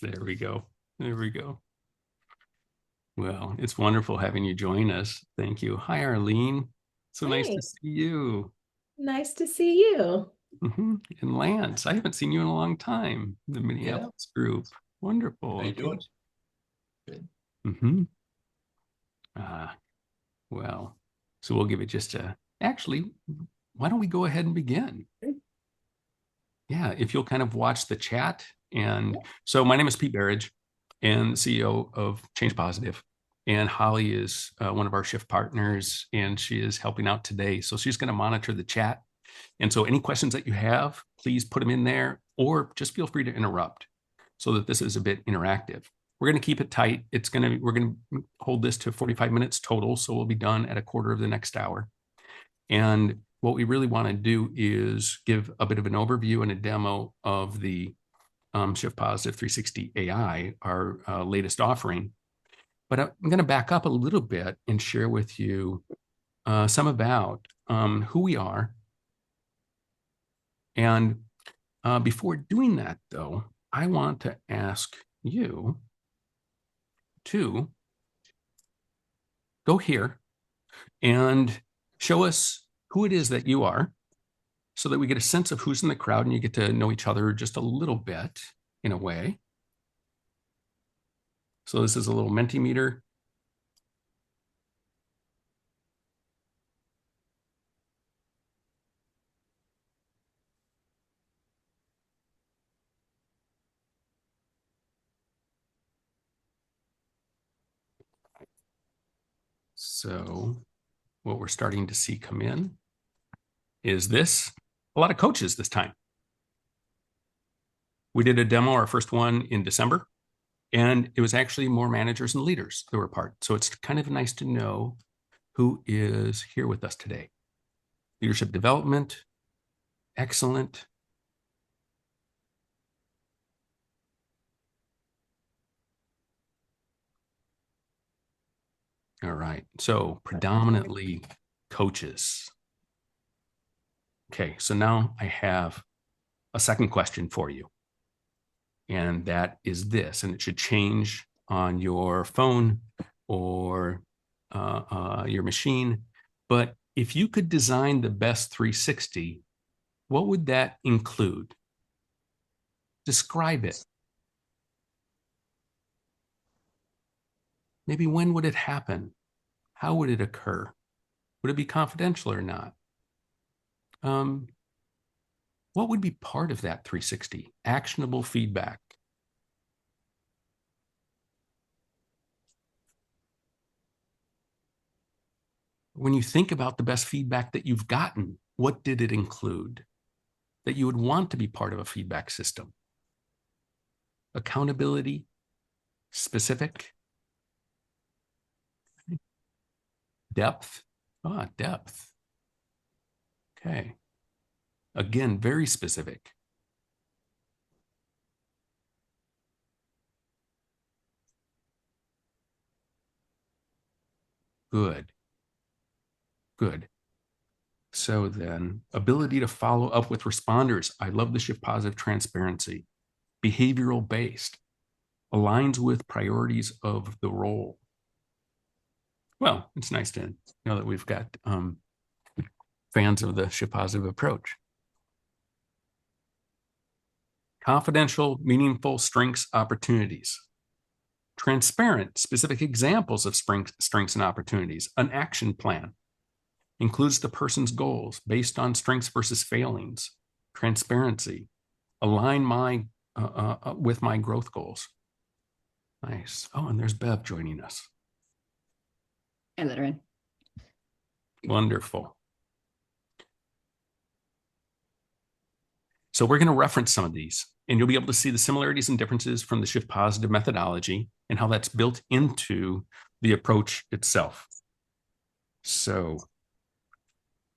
There we go. There we go. Well, it's wonderful having you join us. Thank you. Hi, Arlene. So nice to Hey, see you. nice to see you. And Lance, I haven't seen you in a long time. The Yeah. Minneapolis group. Wonderful. How you Okay. doing? Good. hmm Uh, well, so we'll give it just a, actually, why don't we go ahead and begin? Yeah, if you'll kind of watch the chat. And so my name is Pete Barrage and CEO of Change Positive. And Holly is one of our shift partners, and she is helping out today. So she's going to monitor the chat. And so any questions that you have, please put them in there, or just feel free to interrupt so that this is a bit interactive. We're going to keep it tight. We're going to hold this to 45 minutes total. So we'll be done at a quarter of the next hour. And what we really want to do is give a bit of an overview and a demo of the Shift Positive 360 AI, our latest offering. But I'm going to back up a little bit and share with you some about who we are. And before doing that, though, I want to ask you to go here and show us who it is that you are so that we get a sense of who's in the crowd and you get to know each other just a little bit in a way. So this is a little Mentimeter. So what we're starting to see come in is this, a lot of coaches this time. We did a demo, our first one in December, and it was actually more managers and leaders that were part. So it's kind of nice to know who is here with us today. Leadership development, excellent. All right, so predominantly coaches. Okay, so now I have a second question for you. And that is this, and it should change on your phone or your machine. But if you could design the best 360, what would that include? Describe it. Maybe when would it happen? How would it occur? Would it be confidential or not? Um, what would be part of that 360? Actionable feedback. When you think about the best feedback that you've gotten, what did it include that you would want to be part of a feedback system? Accountability, specific, depth. Depth. Okay. Again, very specific. Good. Good. So then, ability to follow up with responders. I love the shift positive transparency. Behavioral based, aligns with priorities of the role. Well, it's nice to know that we've got fans of the shift positive approach. Confidential, meaningful strengths, opportunities. Transparent, specific examples of strengths and opportunities. An action plan includes the person's goals based on strengths versus failings. Transparency, align my with my growth goals. Nice. Oh, and there's Bev joining us. I let her in. Wonderful. So we're going to reference some of these, and you'll be able to see the similarities and differences from the shift positive methodology and how that's built into the approach itself. So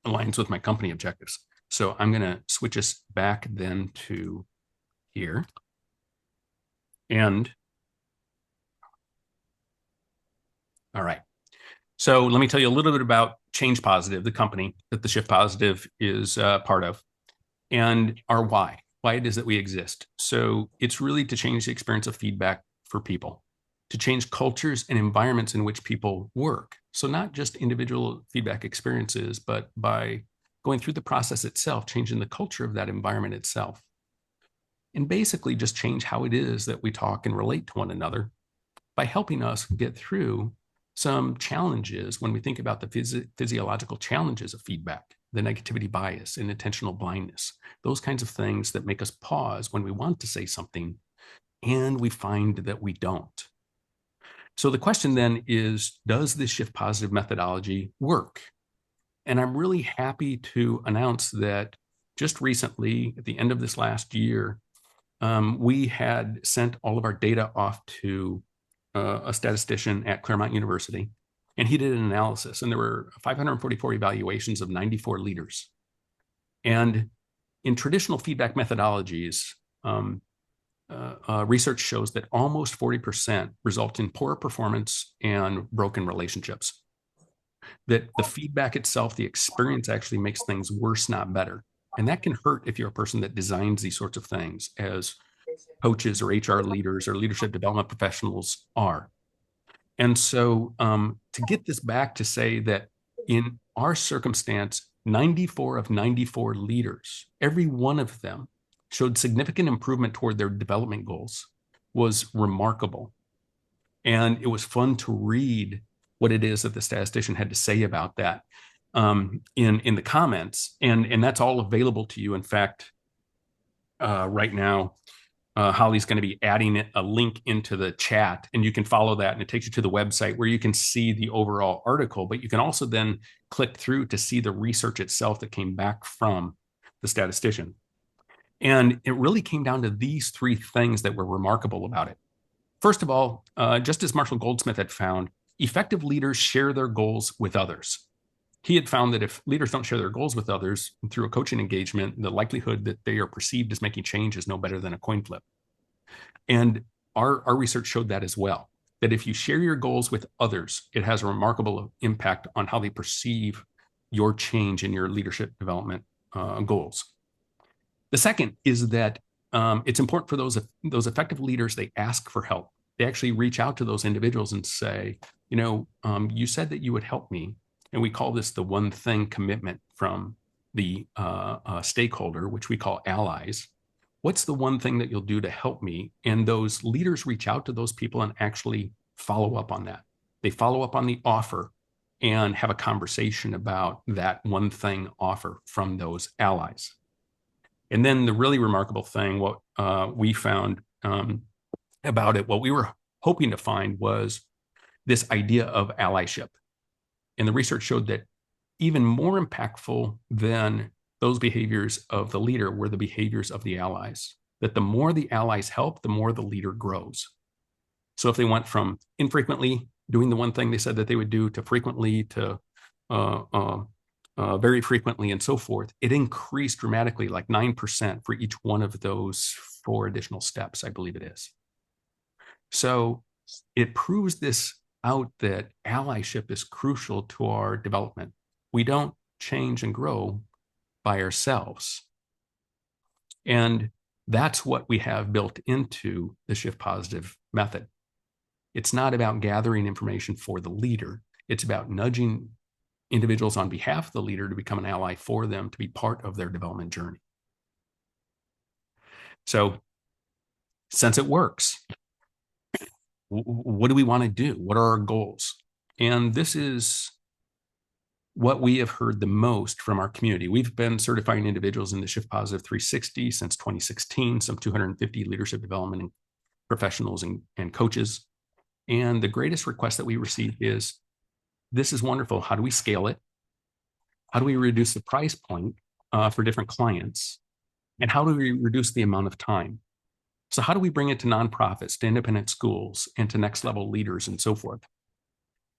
aligns with my company objectives. So I'm going to switch us back then to here. And all right. So let me tell you a little bit about Change Positive, the company that the Shift Positive is part of, and our why. why it is that we exist. So it's really to change the experience of feedback for people, to change cultures and environments in which people work. So not just individual feedback experiences, but by going through the process itself, changing the culture of that environment itself. And basically just change how it is that we talk and relate to one another by helping us get through some challenges when we think about the physiological challenges of feedback, the negativity bias and intentional blindness, those kinds of things that make us pause when we want to say something and we find that we don't. So the question then is, does this shift positive methodology work? And I'm really happy to announce that just recently, at the end of this last year, we had sent all of our data off to a statistician at Claremont University, and he did an analysis, and there were 544 evaluations of 94 leaders. And in traditional feedback methodologies, research shows that almost 40% result in poor performance and broken relationships. That the feedback itself, the experience actually makes things worse, not better. And that can hurt if you're a person that designs these sorts of things, as coaches or HR leaders or leadership development professionals are. And so to get this back to say that in our circumstance, 94 of 94 leaders, every one of them showed significant improvement toward their development goals was remarkable. And it was fun to read what it is that the statistician had to say about that in the comments. And that's all available to you. In fact, right now, Holly's going to be adding a link into the chat, and you can follow that, and it takes you to the website where you can see the overall article, but you can also then click through to see the research itself that came back from the statistician. And it really came down to these three things that were remarkable about it. First of all, just as Marshall Goldsmith had found, effective leaders share their goals with others. He had found that if leaders don't share their goals with others through a coaching engagement, the likelihood that they are perceived as making change is no better than a coin flip. And our research showed that as well, that if you share your goals with others, it has a remarkable impact on how they perceive your change in your leadership development goals. The second is that it's important for those effective leaders, they ask for help. They actually reach out to those individuals and say, you said that you would help me. And we call this the one thing commitment from the stakeholder, which we call allies. What's the one thing that you'll do to help me? And those leaders reach out to those people and actually follow up on that. They follow up on the offer and have a conversation about that one thing offer from those allies. And then the really remarkable thing, what we found about it, what we were hoping to find was this idea of allyship. And the research showed that even more impactful than those behaviors of the leader were the behaviors of the allies. That the more the allies help, the more the leader grows. So if they went from infrequently doing the one thing they said that they would do to frequently to very frequently and so forth, it increased dramatically, like 9% for each one of those 4 additional steps, I believe it is. So it proves this out that allyship is crucial to our development. We don't change and grow by ourselves. And that's what we have built into the Shift Positive method. It's not about gathering information for the leader. It's about nudging individuals on behalf of the leader to become an ally for them, to be part of their development journey. So since it works, what do we want to do? What are our goals? And this is what we have heard the most from our community. We've been certifying individuals in the Shift Positive 360 since 2016, some 250 leadership development professionals and coaches. And the greatest request that we receive is, this is wonderful. How do we scale it? How do we reduce the price point for different clients? And how do we reduce the amount of time? So how do we bring it to nonprofits, to independent schools, and to next level leaders and so forth?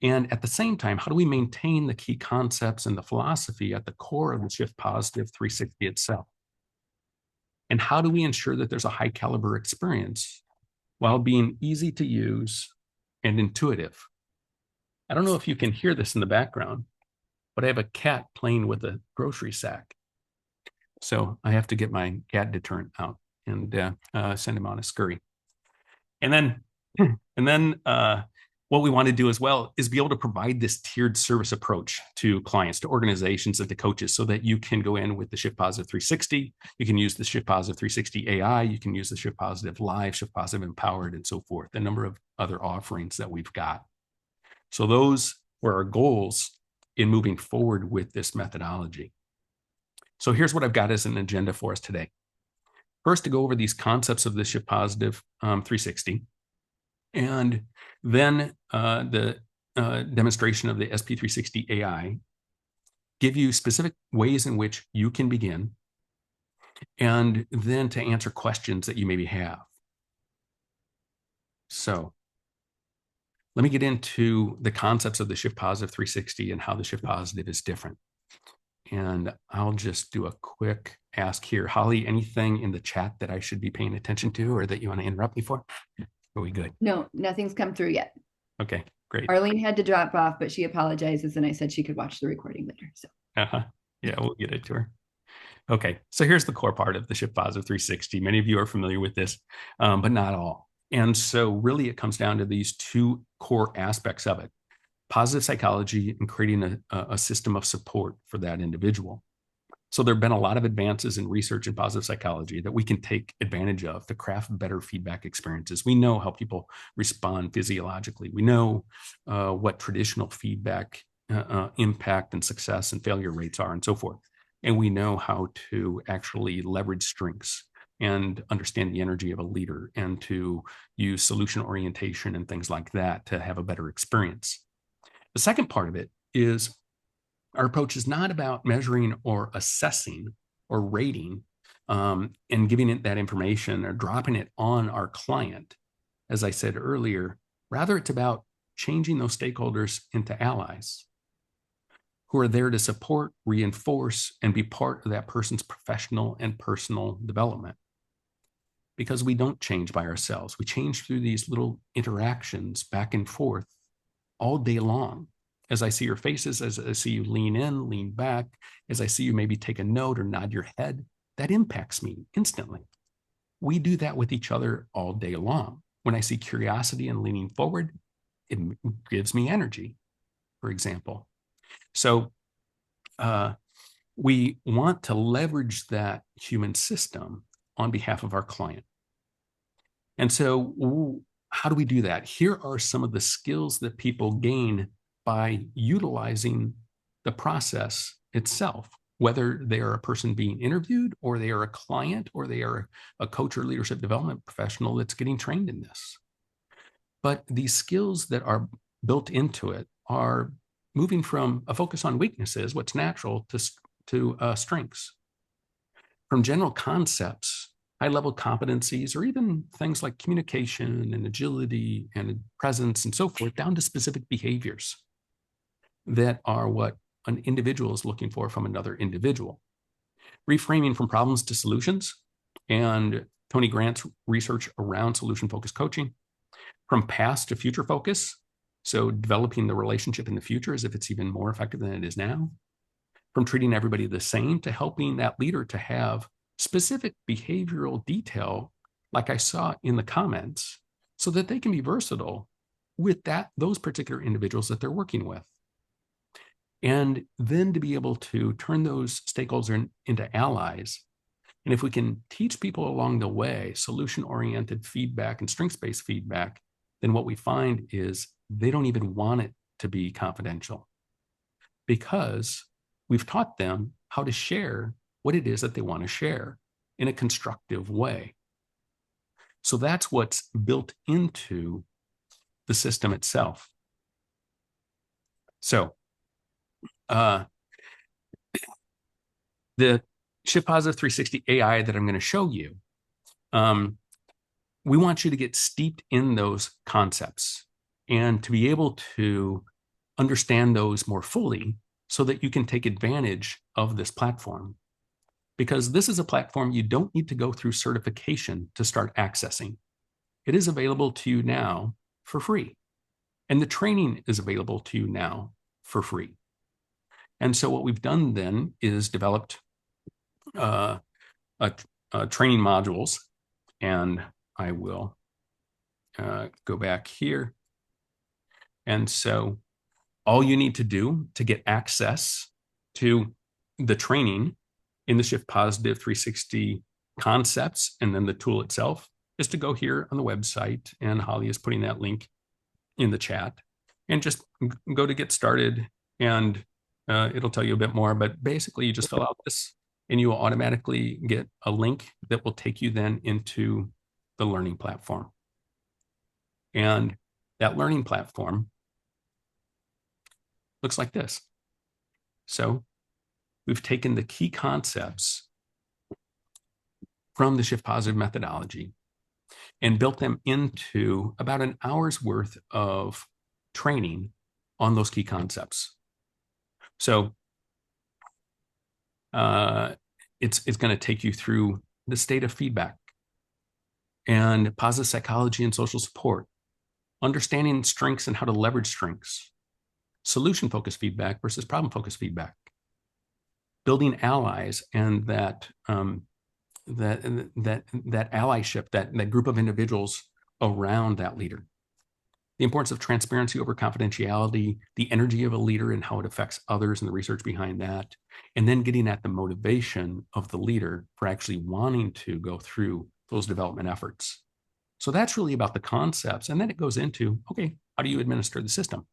And at the same time, how do we maintain the key concepts and the philosophy at the core of the Shift Positive 360 itself? And how do we ensure that there's a high caliber experience while being easy to use and intuitive? I don't know if you can hear this in the background, but I have a cat playing with a grocery sack. So I have to get my cat deterrent out and send him on a scurry. And then, and then what we want to do as well is be able to provide this tiered service approach to clients, to organizations, and to coaches, so that you can go in with the Shift Positive 360. You can use the Shift Positive 360 AI. You can use the Shift Positive Live, Shift Positive Empowered, and so forth. A number of other offerings that we've got. So those were our goals in moving forward with this methodology. So here's what I've got as an agenda for us today. First, to go over these concepts of the Shift Positive 360, and then the demonstration of the SP360 AI, give you specific ways in which you can begin, and then to answer questions that you maybe have. So let me get into the concepts of the Shift Positive 360 and how the Shift Positive is different. And I'll just do a quick ask here. Holly, anything in the chat that I should be paying attention to or that you want to interrupt me for? Are we good? No, nothing's come through yet. Okay, great. Arlene had to drop off, but she apologizes, and I said she could watch the recording later. So yeah, we'll get it to her. Okay, so here's the core part of the Shift Positive 360. Many of you are familiar with this, but not all. And so really it comes down to these two core aspects of it: positive psychology and creating a system of support for that individual. So there have been a lot of advances in research in positive psychology that we can take advantage of to craft better feedback experiences. We know how people respond physiologically. We know what traditional feedback impact and success and failure rates are and so forth. And we know how to actually leverage strengths and understand the energy of a leader and to use solution orientation and things like that to have a better experience. The second part of it is our approach is not about measuring or assessing or rating and giving it that information or dropping it on our client, as I said earlier. Rather, it's about changing those stakeholders into allies who are there to support, reinforce, and be part of that person's professional and personal development. Because we don't change by ourselves. We change through these little interactions back and forth all day long. As I see your faces, as I see you lean in, lean back, as I see you maybe take a note or nod your head, that impacts me instantly. We do that with each other all day long. When I see curiosity and leaning forward, it gives me energy, for example. So we want to leverage that human system on behalf of our client. And so how do we do that? Here are some of the skills that people gain by utilizing the process itself, whether they are a person being interviewed or they are a client or they are a coach or leadership development professional that's getting trained in this. But these skills that are built into it are moving from a focus on weaknesses, what's natural, to strengths. From general concepts, high-level competencies, or even things like communication and agility and presence and so forth, down to specific behaviors that are what an individual is looking for from another individual. Reframing from problems to solutions, and Tony Grant's research around solution-focused coaching. From past to future focus, so developing the relationship in the future as if it's even more effective than it is now. From treating everybody the same to helping that leader to have specific behavioral detail, like I saw in the comments, so that they can be versatile with those particular individuals that they're working with. And then to be able to turn those stakeholders into allies. And if we can teach people along the way solution-oriented feedback and strengths-based feedback, then what we find is they don't even want it to be confidential, because we've taught them how to share what it is that they want to share in a constructive way. So that's what's built into the system itself. So the Shift Positive 360 AI that I'm going to show you, we want you to get steeped in those concepts and to be able to understand those more fully so that you can take advantage of this platform. Because this is a platform you don't need to go through certification to start accessing. It is available to you now for free. And the training is available to you now for free. And so what we've done then is developed uh, training modules, and I will go back here. And so all you need to do to get access to the training in the Shift Positive 360 concepts and then the tool itself is to go here on the website, and Holly is putting that link in the chat, and just go to get started, and it'll tell you a bit more, but basically you just fill out this and you will automatically get a link that will take you then into the learning platform. And that learning platform looks like this. So we've taken the key concepts from the Shift Positive methodology and built them into about an hour's worth of training on those key concepts. So it's going to take you through the state of feedback and positive psychology and social support, understanding strengths and how to leverage strengths, solution-focused feedback versus problem-focused feedback, building allies, and that allyship, that group of individuals around that leader, the importance of transparency over confidentiality, the energy of a leader and how it affects others and the research behind that, and then getting at the motivation of the leader for actually wanting to go through those development efforts. So that's really about the concepts. And then it goes into, okay, how do you administer the system?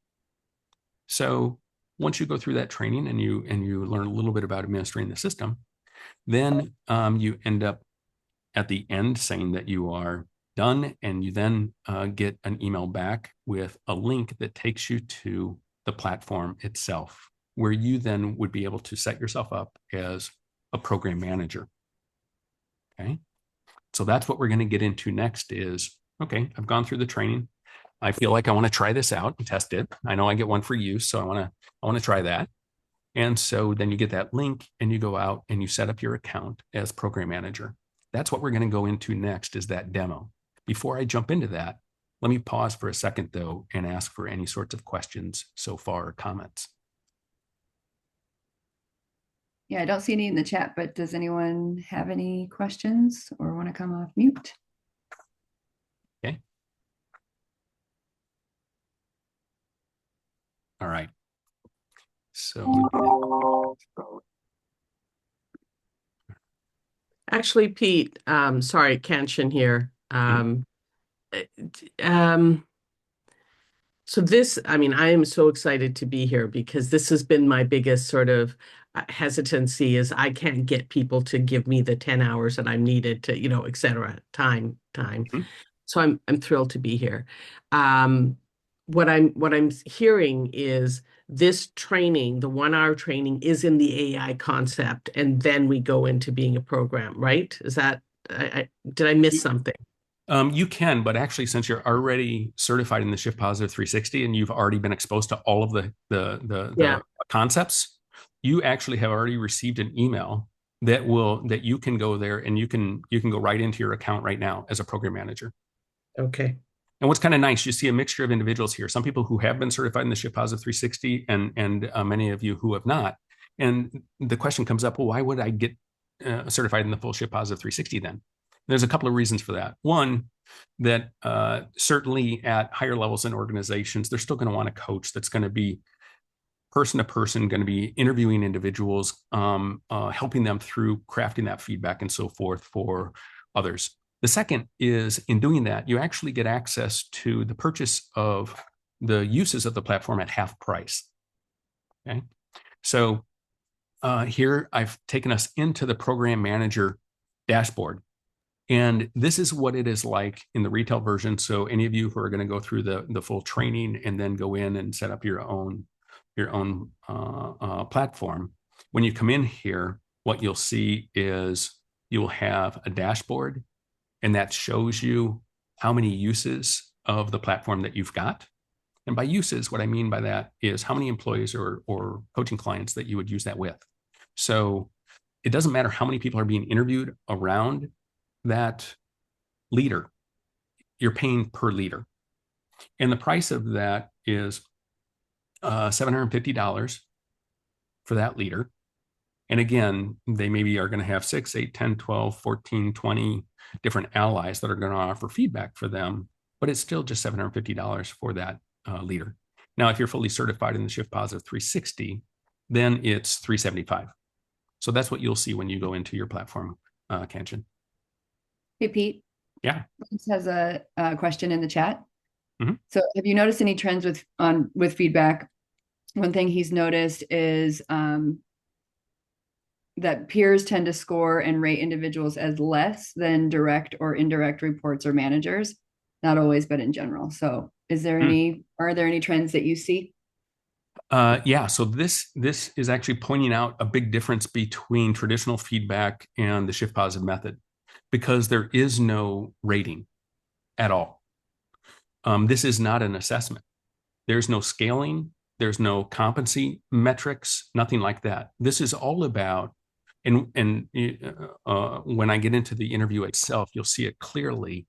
So once you go through that training and you learn a little bit about administering the system, then you end up at the end saying that you are done, and you then get an email back with a link that takes you to the platform itself, where you then would be able to set yourself up as a program manager. Okay, so that's what we're going to get into next is, okay, I've gone through the training. I feel like I want to try this out and test it. I know I get one for use, so I want to try that. And so then you get that link and you go out and you set up your account as program manager. That's what we're going to go into next, is that demo. Before I jump into that, let me pause for a second though and ask for any sorts of questions so far or comments. Yeah, I don't see any in the chat, but does anyone have any questions or want to come off mute? Okay. All right. So Actually, Pete, sorry, Kenshin here. Um, so this, I mean, I am so excited to be here because this has been my biggest sort of hesitancy is I can't get people to give me the 10 hours that I'm needed to, et cetera, time. Mhm. So I'm thrilled to be here. What I'm hearing is this training, the 1 hour training, is in the AI concept, and then we go into being a program, right? Is that did I miss something? You can, but actually, since you're already certified in the Shift Positive 360 and you've already been exposed to all of the concepts, you actually have already received an email that you can go there and you can go right into your account right now as a program manager. Okay. And what's kind of nice, you see a mixture of individuals here. Some people who have been certified in the Shift Positive 360, and many of you who have not. And the question comes up, well, why would I get certified in the full Shift Positive 360 then? There's a couple of reasons for that. One, that certainly at higher levels in organizations, they're still going to want a coach that's going to be person to person, going to be interviewing individuals, helping them through crafting that feedback and so forth for others. The second is, in doing that, you actually get access to the purchase of the uses of the platform at half price. Okay, so here I've taken us into the program manager dashboard. And this is what it is like in the retail version. So any of you who are going to go through the full training and then go in and set up your own platform, when you come in here, what you'll see is you'll have a dashboard, and that shows you how many uses of the platform that you've got. And by uses, what I mean by that is how many employees or coaching clients that you would use that with. So it doesn't matter how many people are being interviewed around that leader, you're paying per leader. And the price of that is $750 for that leader. And again, they maybe are going to have 6, 8, 10, 12, 14, 20 different allies that are going to offer feedback for them, but it's still just $750 for that leader. Now, if you're fully certified in the Shift Positive 360, then it's $375. So that's what you'll see when you go into your platform, Kanchan. Hey, Pete. Yeah. This has a question in the chat. Mhm. So have you noticed any trends with feedback? One thing he's noticed is that peers tend to score and rate individuals as less than direct or indirect reports or managers. Not always, but in general. So are there any trends that you see? Yeah, so this is actually pointing out a big difference between traditional feedback and the Shift Positive method, because there is no rating at all. This is not an assessment. There's no scaling. There's no competency metrics, nothing like that. This is all about, and when I get into the interview itself, you'll see it clearly.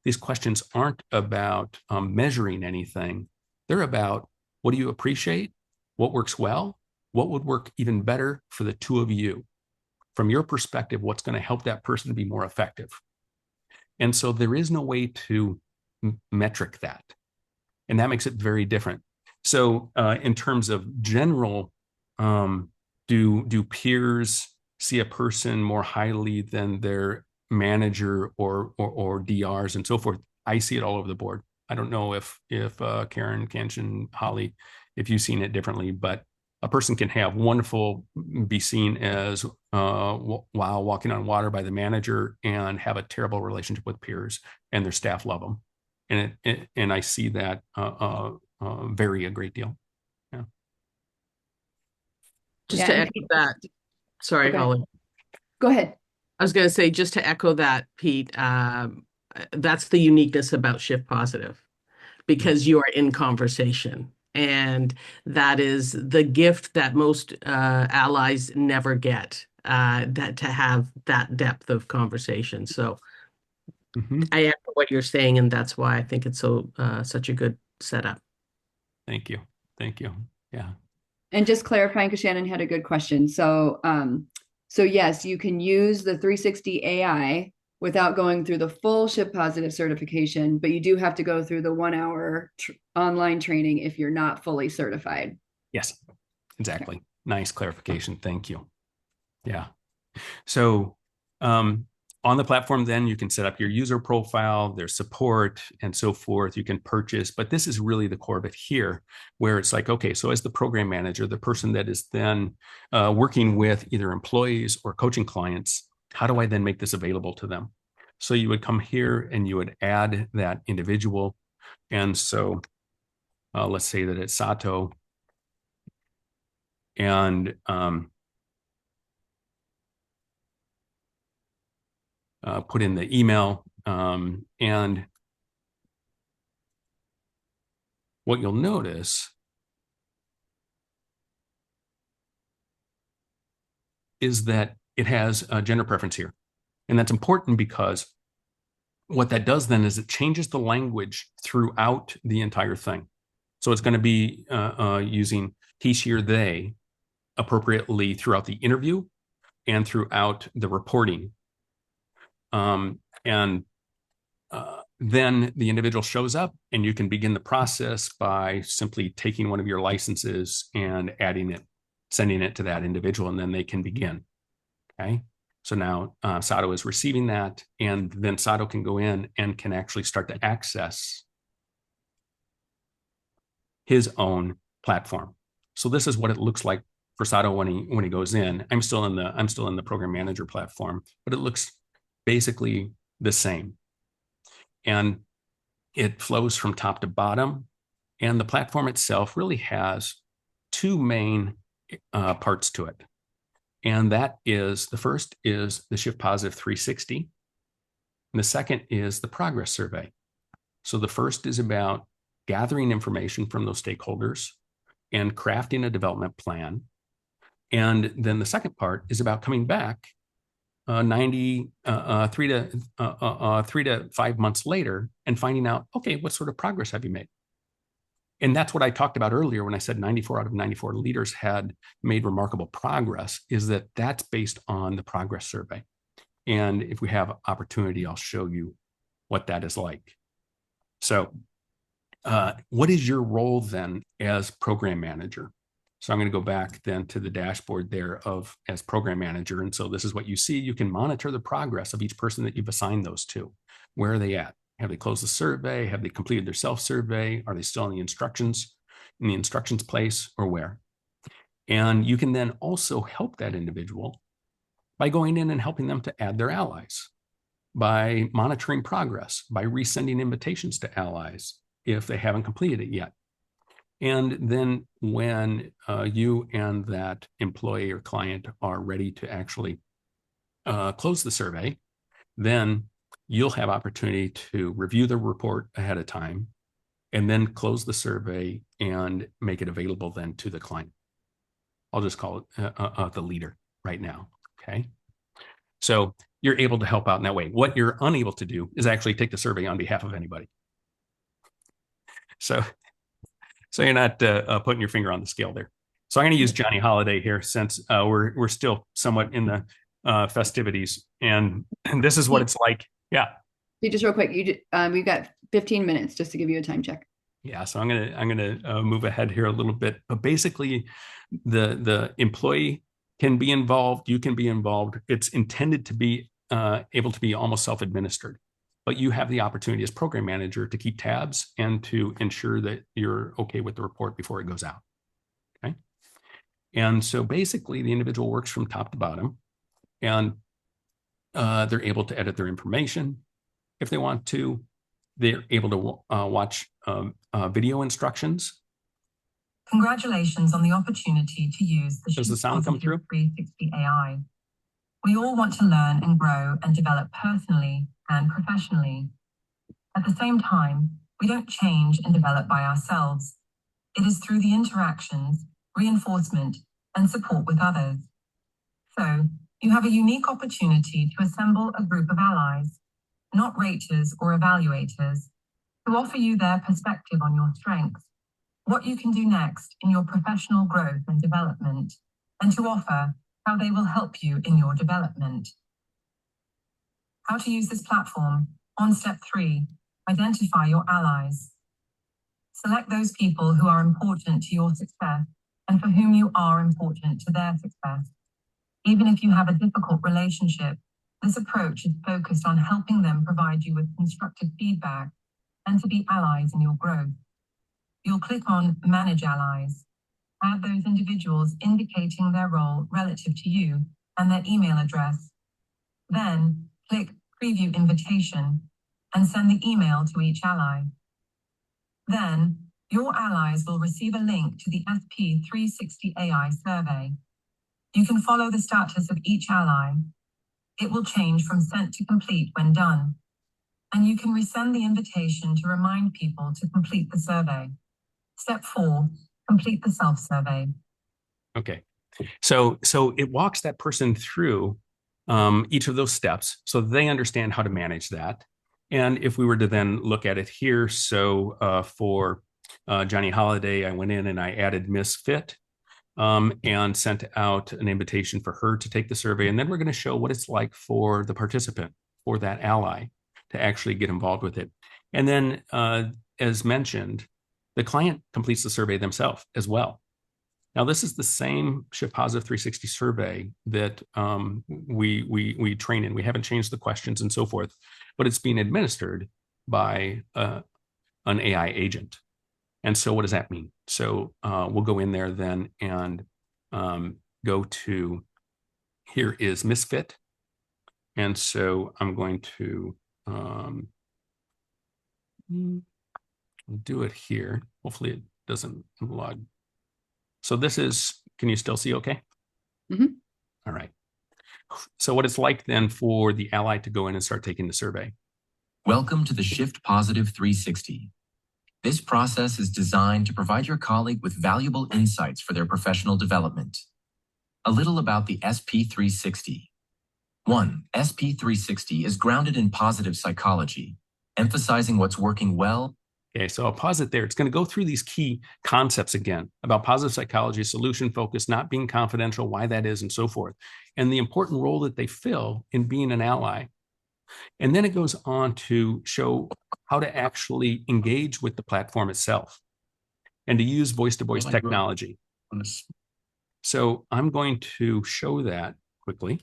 These questions aren't about measuring anything. They're about, what do you appreciate? What works well? What would work even better for the two of you? From your perspective, what's going to help that person be more effective? And so there is no way to metric that. And that makes it very different. So in terms of general, do peers see a person more highly than their manager or DRs and so forth? I see it all over the board. I don't know if Karen, Kanchan, Holly, if you've seen it differently, but a person can have wonderful, be seen as while walking on water by the manager, and have a terrible relationship with peers, and their staff love them. And I see that vary a great deal. Yeah. Just to echo that, sorry, Okay. Holly. Go ahead. I was going to say, just to echo that, Pete, that's the uniqueness about Shift Positive, because you are in conversation. And that is the gift that most allies never get, that to have that depth of conversation. So I echo what you're saying, and that's why I think it's such a good setup. Thank you. Thank you. Yeah. And just clarifying, because Shannon had a good question. So, so yes, you can use the 360 AI without going through the full Shift Positive certification, but you do have to go through the 1 hour online training if you're not fully certified. Yes, exactly. Okay. Nice clarification. Thank you. Yeah. So on the platform, then you can set up your user profile, there's support and so forth. You can purchase, but this is really the core of it here, where it's like, okay, so as the program manager, the person that is then working with either employees or coaching clients, how do I then make this available to them? So you would come here and you would add that individual. And so let's say that it's Sato. And put in the email, and what you'll notice is that it has a gender preference here. And that's important because what that does then is it changes the language throughout the entire thing. So it's going to be using he, she, or they appropriately throughout the interview and throughout the reporting. Then the individual shows up, and you can begin the process by simply taking one of your licenses and adding it, sending it to that individual, and then they can begin. Okay. So now Sato is receiving that, and then Sato can go in and can actually start to access his own platform. So this is what it looks like for Sato when he goes in. I'm still in the program manager platform, but it looks basically the same. And it flows from top to bottom. And the platform itself really has two main parts to it. And that is, the first is the Shift Positive 360. And the second is the progress survey. So the first is about gathering information from those stakeholders and crafting a development plan. And then the second part is about coming back 3 to 5 months later and finding out, okay, what sort of progress have you made? And that's what I talked about earlier when I said 94 out of 94 leaders had made remarkable progress, is that that's based on the progress survey. And if we have opportunity, I'll show you what that is like. So what is your role then as program manager? So I'm going to go back then to the dashboard there of as program manager. And so this is what you see. You can monitor the progress of each person that you've assigned those to. Where are they at? Have they closed the survey? Have they completed their self-survey? Are they still in the instructions place, or where? And you can then also help that individual by going in and helping them to add their allies, by monitoring progress, by resending invitations to allies if they haven't completed it yet. And then when you and that employee or client are ready to actually close the survey, then you'll have opportunity to review the report ahead of time and then close the survey and make it available then to the client. I'll just call it the leader right now, okay? So you're able to help out in that way. What you're unable to do is actually take the survey on behalf of anybody. So you're not putting your finger on the scale there. So I'm going to use Johnny Holiday here since we're still somewhat in the festivities, and this is what it's like. Yeah. Just real quick, we've got 15 minutes just to give you a time check. Yeah. So I'm gonna move ahead here a little bit, but basically, the employee can be involved. You can be involved. It's intended to be able to be almost self-administered. But you have the opportunity as program manager to keep tabs and to ensure that you're okay with the report before it goes out, okay? And so basically the individual works from top to bottom, and they're able to edit their information if they want to. They're able to watch video instructions. Congratulations on the opportunity to use the Does the sound come through? 360 AI. We all want to learn and grow and develop personally and professionally. At the same time, we don't change and develop by ourselves. It is through the interactions, reinforcement, and support with others. So, you have a unique opportunity to assemble a group of allies, not raters or evaluators, to offer you their perspective on your strengths, what you can do next in your professional growth and development, and to offer how they will help you in your development. How to use this platform. On step 3, identify your allies. Select those people who are important to your success and for whom you are important to their success. Even if you have a difficult relationship, this approach is focused on helping them provide you with constructive feedback and to be allies in your growth. You'll click on Manage Allies. Add those individuals indicating their role relative to you and their email address. Then click Preview Invitation and send the email to each ally. Then your allies will receive a link to the SP360AI survey. You can follow the status of each ally. It will change from sent to complete when done. And you can resend the invitation to remind people to complete the survey. Step 4, complete the self-survey. Okay. So it walks that person through each of those steps so they understand how to manage that. And if we were to then look at it here, so for Johnny Holiday, I went in and I added Miss Fit and sent out an invitation for her to take the survey. And then we're going to show what it's like for the participant, for that ally, to actually get involved with it. And then, as mentioned, the client completes the survey themselves as well. Now, this is the same Shift Positive 360 survey that we train in. We haven't changed the questions and so forth, but it's being administered by an AI agent. And so what does that mean? So we'll go in there then and go to, here is Misfit. And so I'm going to do it here. Hopefully it doesn't log. So this is, can you still see okay? Mm-hmm. All right. So what it's like then for the ally to go in and start taking the survey. Welcome to the Shift Positive 360. This process is designed to provide your colleague with valuable insights for their professional development. A little about the SP360. 1. SP360 is grounded in positive psychology, emphasizing what's working well. Okay, so I'll pause it there. It's going to go through these key concepts again about positive psychology, solution focus, not being confidential, why that is, and so forth, and the important role that they fill in being an ally. And then it goes on to show how to actually engage with the platform itself and to use voice-to-voice technology. So I'm going to show that quickly.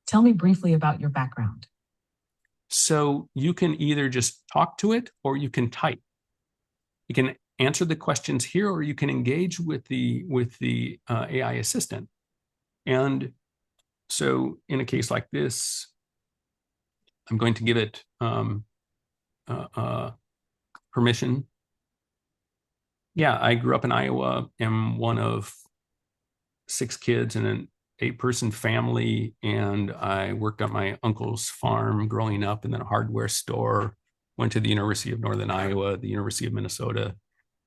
Tell me briefly about your background. So you can either just talk to it or you can type. You can answer the questions here, or you can engage with the AI assistant. And so in a case like this, I'm going to give it permission. Yeah, I grew up in Iowa, am one of 6 kids in an 8-person family, and I worked on my uncle's farm growing up, and then a hardware store, went to the University of Northern Iowa, the University of Minnesota,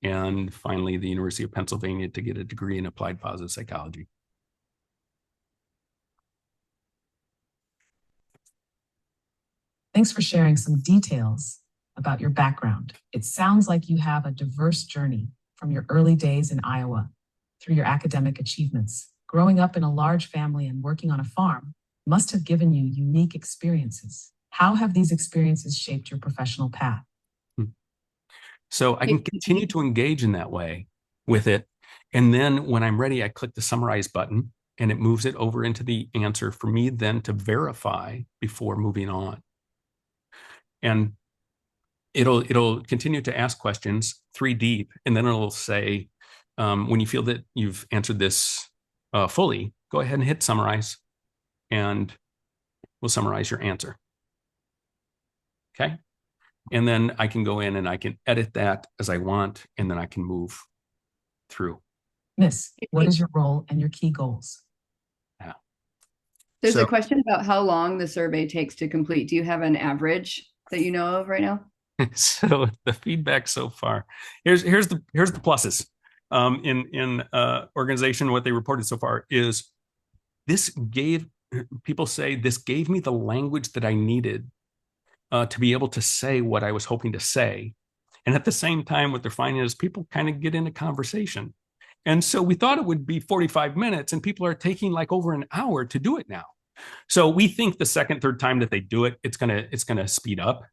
and finally the University of Pennsylvania to get a degree in applied positive psychology. Thanks for sharing some details about your background. It sounds like you have a diverse journey from your early days in Iowa through your academic achievements. Growing up in a large family and working on a farm must have given you unique experiences. How have these experiences shaped your professional path? So I can continue to engage in that way with it. And then when I'm ready, I click the summarize button and it moves it over into the answer for me then to verify before moving on. And it'll continue to ask questions 3 deep, and then it'll say, when you feel that you've answered this fully, go ahead and hit summarize, and we'll summarize your answer. Okay. And then I can go in and I can edit that as I want, and then I can move through. Miss, what is your role and your key goals? Yeah. There's a question about how long the survey takes to complete. Do you have an average that you know of right now? So the feedback so far, here's the pluses. In organization, what they reported so far is people say this gave me the language that I needed to be able to say what I was hoping to say. And at the same time, what they're finding is people kind of get into conversation. And so we thought it would be 45 minutes, and people are taking like over an hour to do it now. So we think the second, third time that they do it, it's gonna speed up.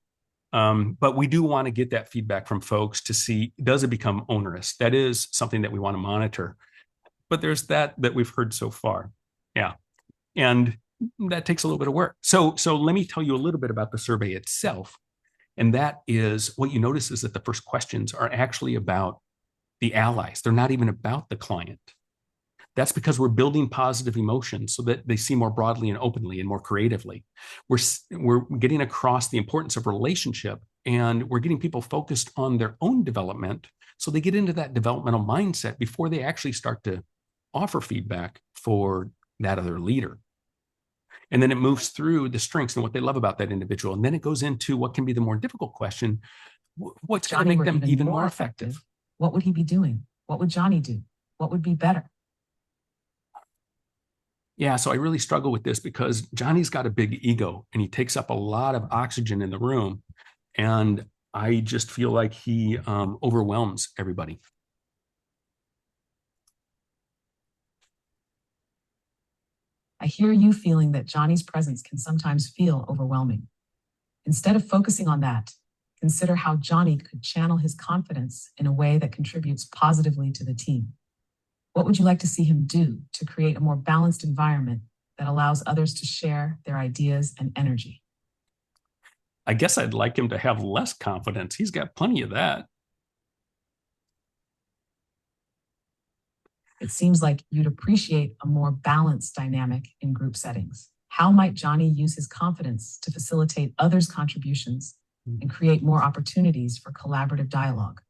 But we do want to get that feedback from folks to see, does it become onerous? That is something that we want to monitor. But there's that we've heard so far. Yeah. And that takes a little bit of work. So let me tell you a little bit about the survey itself. And that is what you notice is that the first questions are actually about the allies. They're not even about the client. That's because we're building positive emotions so that they see more broadly and openly and more creatively. We're getting across the importance of relationship, and we're getting people focused on their own development so they get into that developmental mindset before they actually start to offer feedback for that other leader. And then it moves through the strengths and what they love about that individual. And then it goes into what can be the more difficult question. What's going to make them even more effective? What would he be doing? What would Johnny do? What would be better? Yeah, so I really struggle with this because Johnny's got a big ego and he takes up a lot of oxygen in the room. And I just feel like he overwhelms everybody. I hear you feeling that Johnny's presence can sometimes feel overwhelming. Instead of focusing on that, consider how Johnny could channel his confidence in a way that contributes positively to the team. What would you like to see him do to create a more balanced environment that allows others to share their ideas and energy? I guess I'd like him to have less confidence. He's got plenty of that. It seems like you'd appreciate a more balanced dynamic in group settings. How might Johnny use his confidence to facilitate others' contributions and create more opportunities for collaborative dialogue?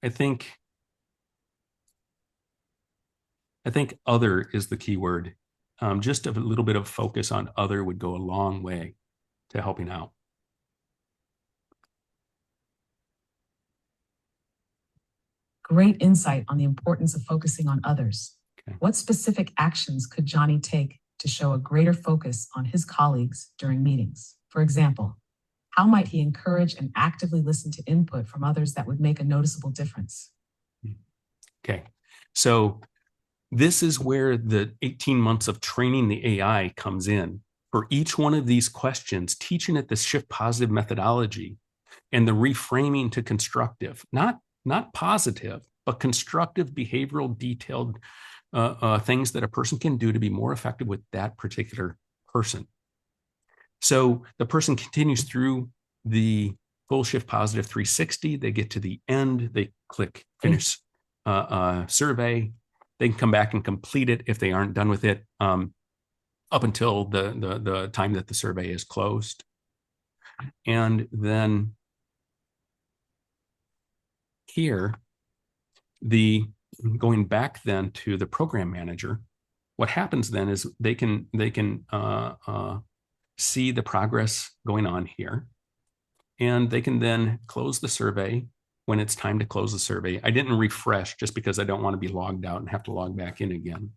I think other is the key word. Just a little bit of focus on other would go a long way to helping out. Great insight on the importance of focusing on others. Okay. What specific actions could Johnny take to show a greater focus on his colleagues during meetings? For example, how might he encourage and actively listen to input from others that would make a noticeable difference? Okay, so this is where the 18 months of training the AI comes in. For each one of these questions, teaching it the shift positive methodology and the reframing to constructive, not positive, but constructive, behavioral, detailed things that a person can do to be more effective with that particular person. So the person continues through the full shift positive 360. They get to the end. They click finish survey. They can come back and complete it if they aren't done with it up until the time that the survey is closed. And then here, going back then to the program manager, what happens then is they can see the progress going on here, and they can then close the survey when it's time to close the survey. I didn't refresh just because I don't want to be logged out and have to log back in again.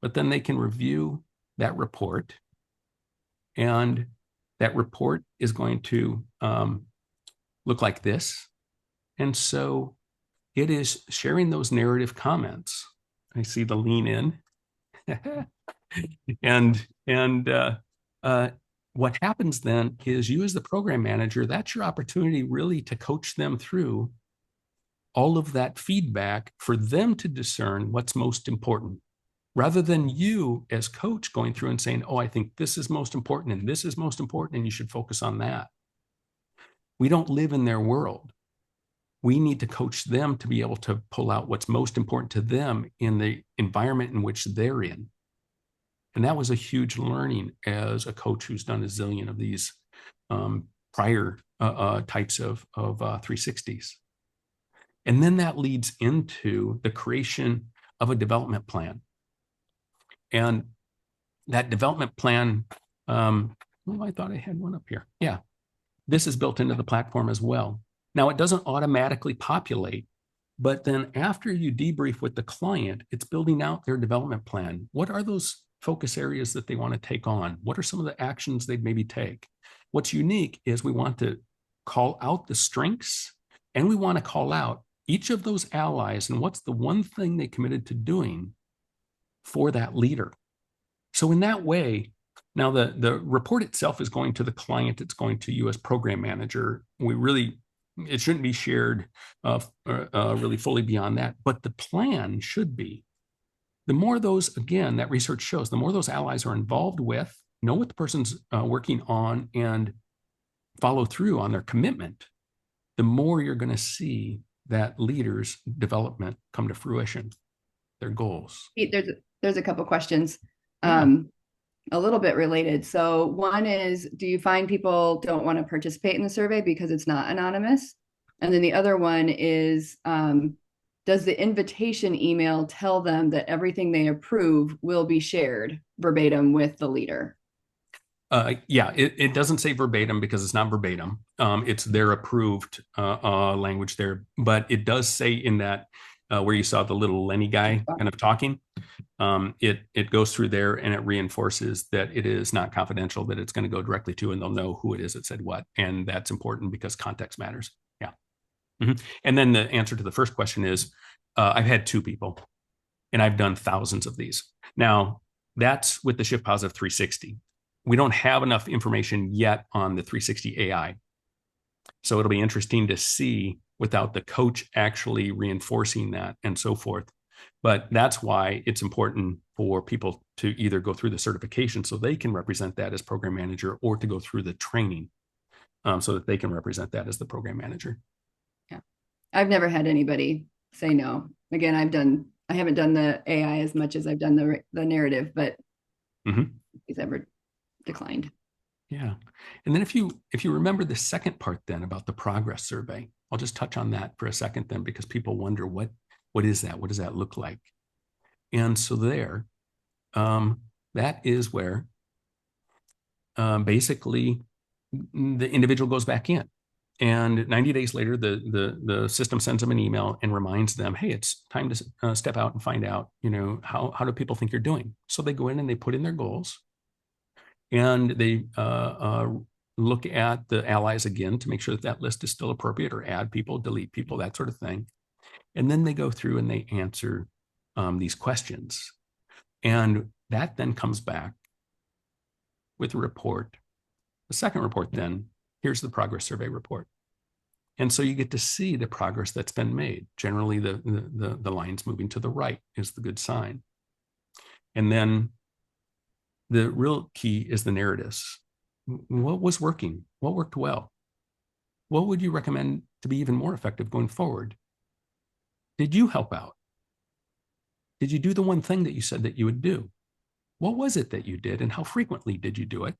But then they can review that report, and that report is going to look like this. And so it is sharing those narrative comments. I see the lean in. and what happens then is you as the program manager, that's your opportunity really to coach them through all of that feedback for them to discern what's most important, rather than you as coach going through and saying, oh, I think this is most important and this is most important and you should focus on that. We don't live in their world. We need to coach them to be able to pull out what's most important to them in the environment in which they're in. And that was a huge learning as a coach who's done a zillion of these prior types of 360s. And then that leads into the creation of a development plan. And that development plan, I thought I had one up here. Yeah, this is built into the platform as well. Now, it doesn't automatically populate, but then after you debrief with the client, it's building out their development plan. What are those focus areas that they want to take on? What are some of the actions they'd maybe take? What's unique is we want to call out the strengths, and we want to call out each of those allies and what's the one thing they committed to doing for that leader. So in that way, now the report itself is going to the client, it's going to you as program manager. It shouldn't be shared really fully beyond that, but the plan should be. The more those, again, that research shows, the more those allies are involved with, know what the person's working on, and follow through on their commitment, the more you're going to see that leader's development come to fruition, their goals. There's a couple questions. Yeah. A little bit related. So one is, do you find people don't want to participate in the survey because it's not anonymous? And then the other one is, does the invitation email tell them that everything they approve will be shared verbatim with the leader? Yeah, it doesn't say verbatim because it's not verbatim. It's their approved language there, but it does say in that where you saw the little Lenny guy kind of talking, it goes through there and it reinforces that it is not confidential, that it's going to go directly to, and they'll know who it is that said what. And that's important because context matters. Yeah. Mm-hmm. And then the answer to the first question is, I've had 2 people and I've done thousands of these. Now, that's with the Shift Positive 360. We don't have enough information yet on the 360 AI. So it'll be interesting to see without the coach actually reinforcing that and so forth. But that's why it's important for people to either go through the certification so they can represent that as program manager, or to go through the training so that they can represent that as the program manager. Yeah. I've never had anybody say no. Again, I haven't done the AI as much as I've done the narrative, but he's ever declined. Yeah. And then if you remember the second part then about the progress survey, I'll just touch on that for a second then, because people wonder what is that? What does that look like? And so there, that is where basically the individual goes back in And 90 days later, the system sends them an email and reminds them, hey, it's time to step out and find out, how do people think you're doing? So they go in and they put in their goals, and they look at the allies again to make sure that that list is still appropriate, or add people, delete people, that sort of thing. And then they go through and they answer these questions. And that then comes back with a report. The second report then, here's the progress survey report. And so you get to see the progress that's been made. Generally, the lines moving to the right is the good sign. And then the real key is the narratives. What was working? What worked well? What would you recommend to be even more effective going forward? Did you help out? Did you do the one thing that you said that you would do? What was it that you did, and how frequently did you do it?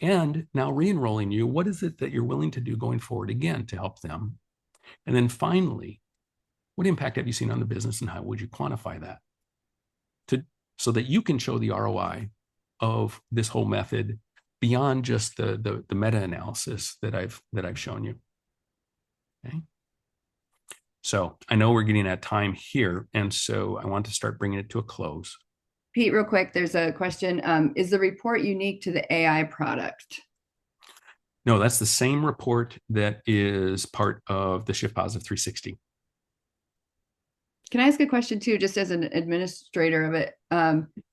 And now re-enrolling you, what is it that you're willing to do going forward again to help them? And then finally, what impact have you seen on the business, and how would you quantify that? So that you can show the ROI of this whole method beyond just the meta-analysis that I've shown you. Okay. So I know we're getting at time here, and so I want to start bringing it to a close. Pete, real quick, there's a question. Is the report unique to the AI product? No, that's the same report that is part of the Shift Positive 360. Can I ask a question too, just as an administrator of it?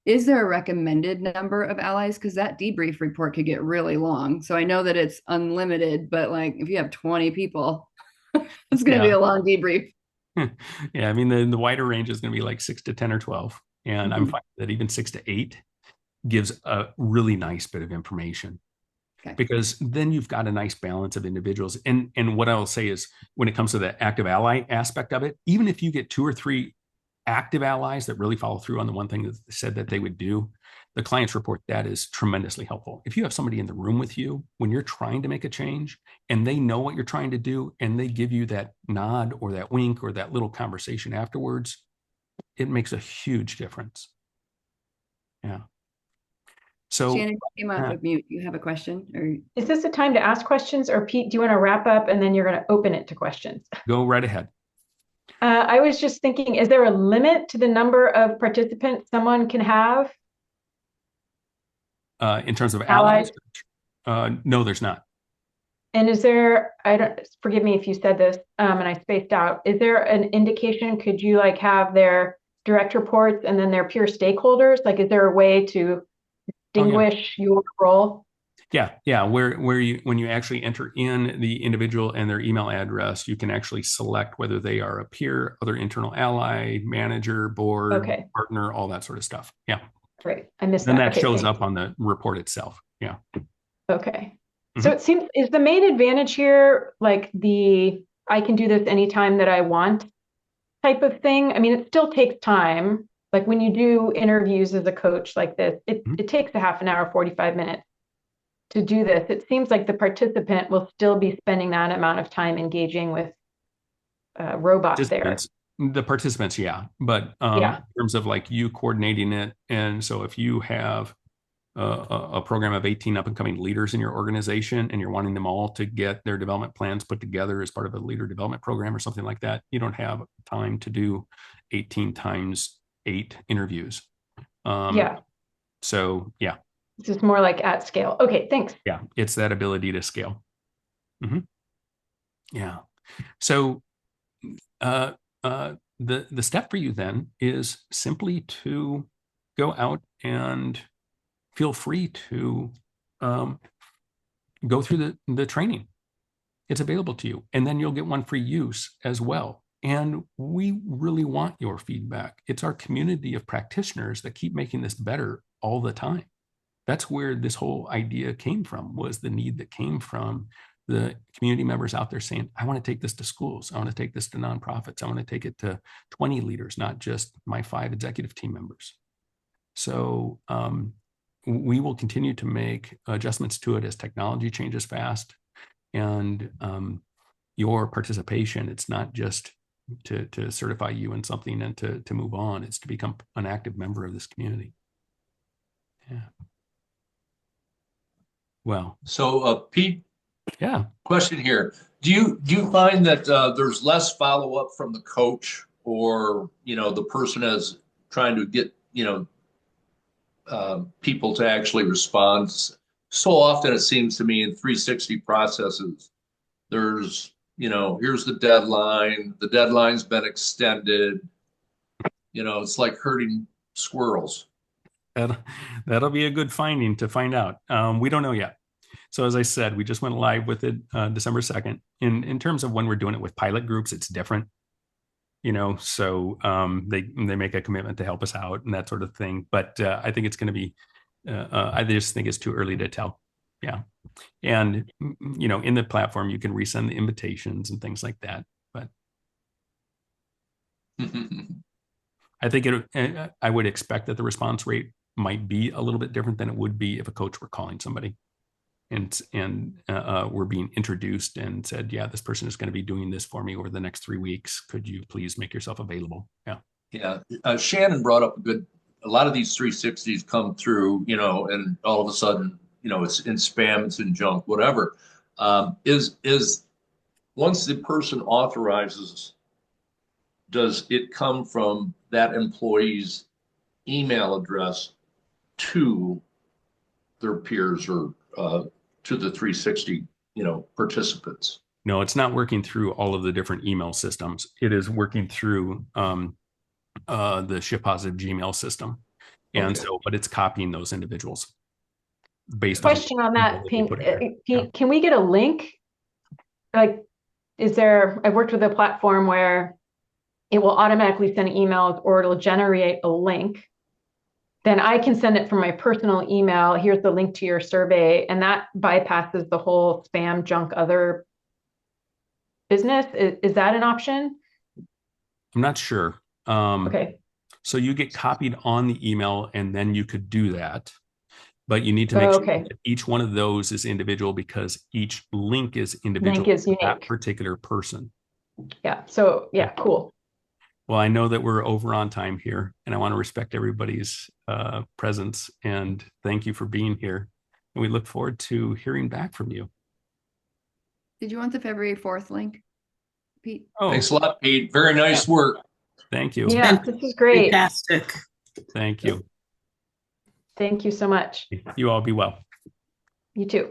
Is there a recommended number of allies? Because that debrief report could get really long. So I know that it's unlimited, but like if you have 20 people, it's going to be a long debrief. Yeah, I mean, the wider range is going to be like 6 to 10 or 12. And I'm finding that even 6 to 8 gives a really nice bit of information. Okay. Because then you've got a nice balance of individuals. And what I'll say is, when it comes to the active ally aspect of it, even if you get 2 or 3 active allies that really follow through on the one thing that they said that they would do, the client's report, that is tremendously helpful. If you have somebody in the room with you when you're trying to make a change, and they know what you're trying to do, and they give you that nod or that wink or that little conversation afterwards, it makes a huge difference. Yeah. So Shannon, you came off of mute. You have a question? Or is this a time to ask questions, or Pete, do you want to wrap up and then you're going to open it to questions? Go right ahead. I was just thinking, is there a limit to the number of participants someone can have? In terms of allies? No, there's not. And is there, forgive me if you said this and I spaced out, is there an indication, could you like have their direct reports and then their peer stakeholders? Like, is there a way to distinguish your role? Yeah. Where when you actually enter in the individual and their email address, you can actually select whether they are a peer, other internal ally, manager, board, partner, all that sort of stuff. Yeah. Great. I missed that. And that shows up on the report itself. Yeah. Okay. So it seems, is the main advantage here like I can do this anytime that I want type of thing? I mean, it still takes time. Like when you do interviews as a coach like this, it takes a half an hour, 45 minutes to do this. It seems like the participant will still be spending that amount of time engaging with robots there. The participants, yeah. But in terms of like you coordinating it, and so if you have a program of 18 up and coming leaders in your organization, and you're wanting them all to get their development plans put together as part of a leader development program or something like that, you don't have time to do 18 times 8 interviews. So yeah. This is more like at scale. Okay, thanks. Yeah, it's that ability to scale. Yeah. So the step for you then is simply to go out and feel free to go through the training. It's available to you, and then you'll get one for use as well. And we really want your feedback. It's our community of practitioners that keep making this better all the time. That's where this whole idea came from, was the need that came from the community members out there saying, I want to take this to schools. I want to take this to nonprofits. I want to take it to 20 leaders, not just my 5 executive team members. So we will continue to make adjustments to it as technology changes fast. And your participation, it's not just to certify you in something and to move on. It's to become an active member of this community. Yeah. Well. So Pete, yeah. question here. Do you find that there's less follow up from the coach, or the person is trying to get people to actually respond? So often it seems to me in 360 processes, there's here's the deadline. The deadline's been extended. It's like herding squirrels. That'll be a good finding to find out. We don't know yet. So as I said, we just went live with it December 2nd. In terms of when we're doing it with pilot groups, it's different. So they make a commitment to help us out and that sort of thing. But I think it's going to be. I just think it's too early to tell. Yeah, and in the platform you can resend the invitations and things like that. But I think I would expect that the response rate might be a little bit different than it would be if a coach were calling somebody and we're being introduced and said, yeah, this person is going to be doing this for me over the next 3 weeks. Could you please make yourself available? Yeah. Yeah. Shannon brought up a lot of these 360s come through, and all of a sudden, it's in spam, it's in junk, whatever. Is once the person authorizes, does it come from that employee's email address to their peers or to the 360, participants? No, it's not working through all of the different email systems. It is working through the ShipPositive Gmail system. And Okay. but it's copying those individuals based Question on that, they put in there. Yeah. Can we get a link? Like, I've worked with a platform where it will automatically send emails or it'll generate a link. Then I can send it from my personal email. Here's the link to your survey. And that bypasses the whole spam, junk, other business. Is that an option? I'm not sure. Okay. So you get copied on the email and then you could do that. But you need to make sure that each one of those is individual because each link is individual to that particular person. Yeah. So yeah, cool. Well, I know that we're over on time here, and I want to respect everybody's presence and thank you for being here. And we look forward to hearing back from you. Did you want the February 4th link, Pete? Oh, thanks a lot, Pete. Very nice work. Thank you. Yeah, this is great. Fantastic. Thank you. Thank you so much. You all be well. You too.